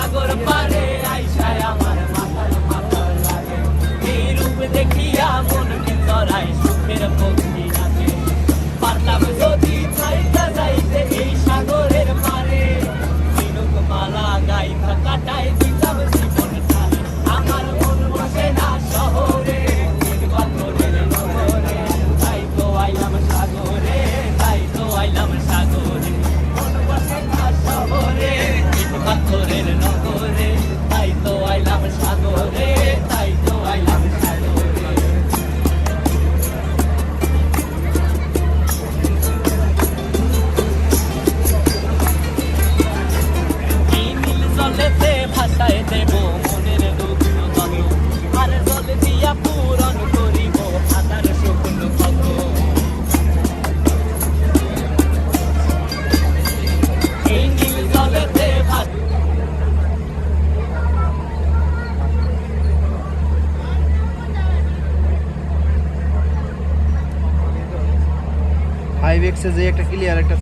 সাগর পারে আইসায় আমার মাথার মাথা লাগে এই রূপ দেখিয়া মন ভিতরায় সুখের পক্ষী নাচে পারতাম যদি ছাইতা যাইতে এই সাগরের পারে ঝিনুক মালা গাইথা কাটায় দিতাম জীবন কালে আমার মন বসে না শহরে পাথরের নগরে তাই তো আইলাম সাগরে তাই তো আইলাম সাগরে মন বসে না শহরে পাথরের নগরে তাই তো আইলাম সাগরে তাই তো আইলাম সাগরে এই নীল জলেতে ভাসায় দেব মনের দুঃখ কত আর জল দিয়া পূরণ করিব হাজার স্বপ্ন কত এই নীল জলেতে ফাইভ এক্সে যে একটা ক্লিয়ার একটা